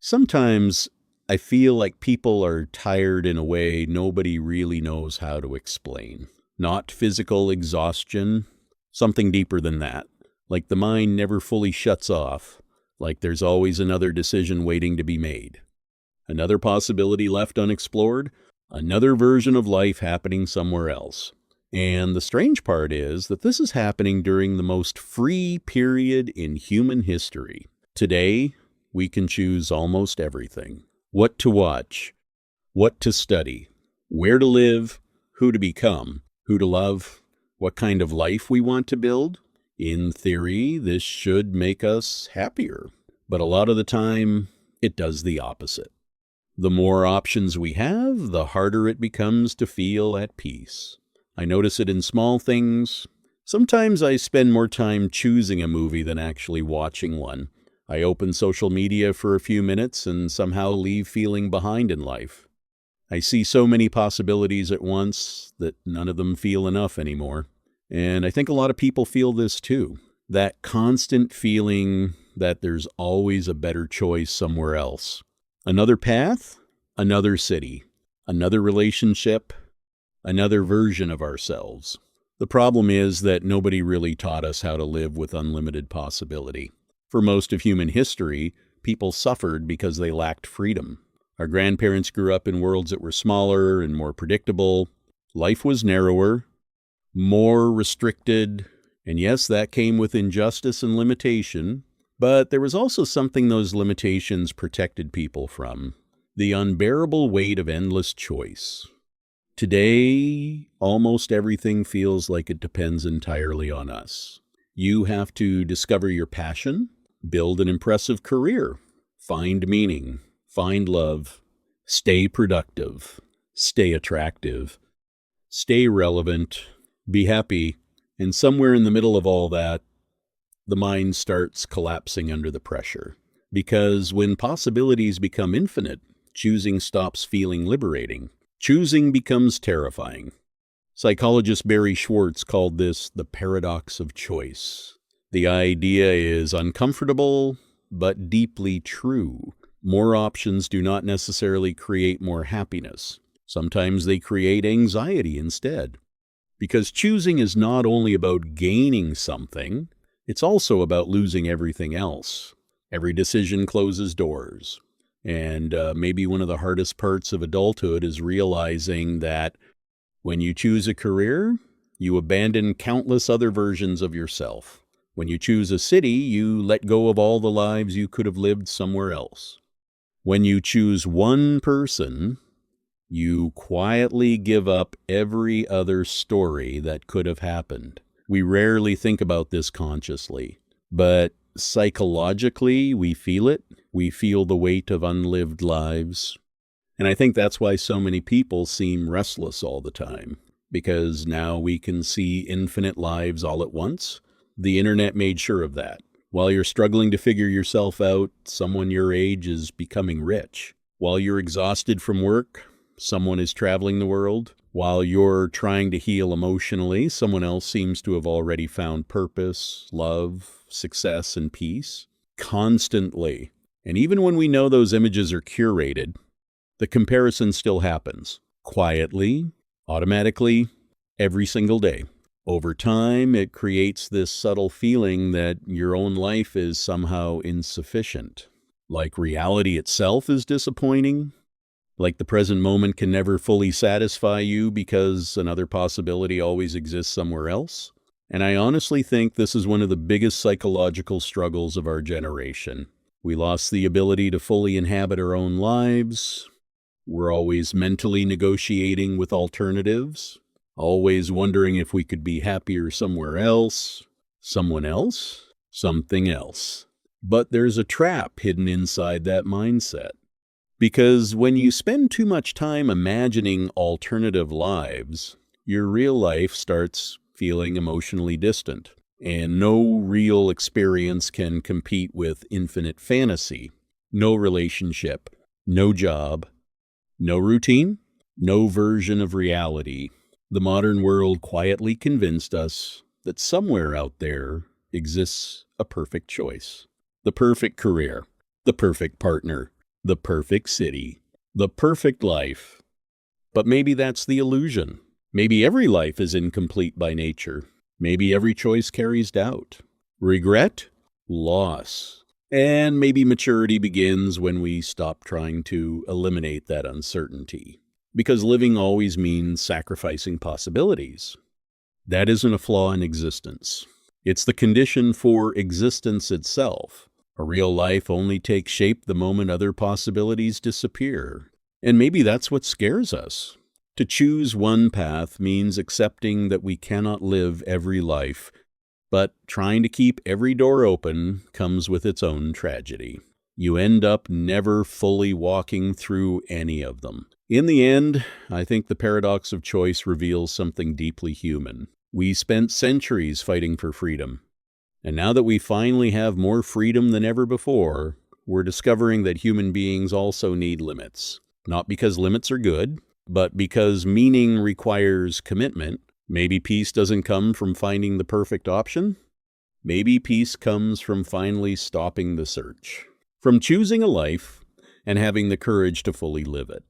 Sometimes I feel like people are tired in a way nobody really knows how to explain. Not physical exhaustion, something deeper than that. Like the mind never fully shuts off, like there's always another decision waiting to be made. Another possibility left unexplored, another version of life happening somewhere else. And the strange part is that this is happening during the most free period in human history. Today, we can choose almost everything. What to watch, what to study, where to live, who to become, who to love, what kind of life we want to build. In theory, this should make us happier, but a lot of the time, it does the opposite. The more options we have, the harder it becomes to feel at peace. I notice it in small things. Sometimes I spend more time choosing a movie than actually watching one. I open social media for a few minutes and somehow leave feeling behind in life. I see so many possibilities at once that none of them feel enough anymore. And I think a lot of people feel this too. That constant feeling that there's always a better choice somewhere else. Another path, another city, another relationship, another version of ourselves. The problem is that nobody really taught us how to live with unlimited possibility. For most of human history, people suffered because they lacked freedom. Our grandparents grew up in worlds that were smaller and more predictable. Life was narrower, more restricted, and yes, that came with injustice and limitation, but there was also something those limitations protected people from: the unbearable weight of endless choice. Today, almost everything feels like it depends entirely on us. You have to discover your passion, build an impressive career, find meaning, find love, stay productive, stay attractive, stay relevant, be happy, and somewhere in the middle of all that, the mind starts collapsing under the pressure. Because when possibilities become infinite, choosing stops feeling liberating. Choosing becomes terrifying. Psychologist Barry Schwartz called this the paradox of choice. The idea is uncomfortable, but deeply true. More options do not necessarily create more happiness. Sometimes they create anxiety instead. Because choosing is not only about gaining something, it's also about losing everything else. Every decision closes doors. And maybe one of the hardest parts of adulthood is realizing that when you choose a career, you abandon countless other versions of yourself. When you choose a city, you let go of all the lives you could have lived somewhere else. When you choose one person, you quietly give up every other story that could have happened. We rarely think about this consciously, but psychologically, we feel it. We feel the weight of unlived lives. And I think that's why so many people seem restless all the time, because now we can see infinite lives all at once. The internet made sure of that. While you're struggling to figure yourself out, someone your age is becoming rich. While you're exhausted from work, someone is traveling the world. While you're trying to heal emotionally, someone else seems to have already found purpose, love, success, and peace. Constantly. And even when we know those images are curated, the comparison still happens. Quietly, automatically, every single day. Over time, it creates this subtle feeling that your own life is somehow insufficient. Like reality itself is disappointing. Like the present moment can never fully satisfy you because another possibility always exists somewhere else. And I honestly think this is one of the biggest psychological struggles of our generation. We lost the ability to fully inhabit our own lives. We're always mentally negotiating with alternatives, always wondering if we could be happier somewhere else, someone else, something else. But there's a trap hidden inside that mindset. Because when you spend too much time imagining alternative lives, your real life starts feeling emotionally distant. And no real experience can compete with infinite fantasy. No relationship, no job, no routine, no version of reality. The modern world quietly convinced us that somewhere out there exists a perfect choice, the perfect career, the perfect partner, the perfect city, the perfect life. But maybe that's the illusion. Maybe every life is incomplete by nature. Maybe every choice carries doubt, regret, loss. And maybe maturity begins when we stop trying to eliminate that uncertainty. Because living always means sacrificing possibilities. That isn't a flaw in existence. It's the condition for existence itself. A real life only takes shape the moment other possibilities disappear. And maybe that's what scares us. To choose one path means accepting that we cannot live every life, but trying to keep every door open comes with its own tragedy. You end up never fully walking through any of them. In the end, I think the paradox of choice reveals something deeply human. We spent centuries fighting for freedom. And now that we finally have more freedom than ever before, we're discovering that human beings also need limits. Not because limits are good, but because meaning requires commitment. Maybe peace doesn't come from finding the perfect option. Maybe peace comes from finally stopping the search. From choosing a life and having the courage to fully live it.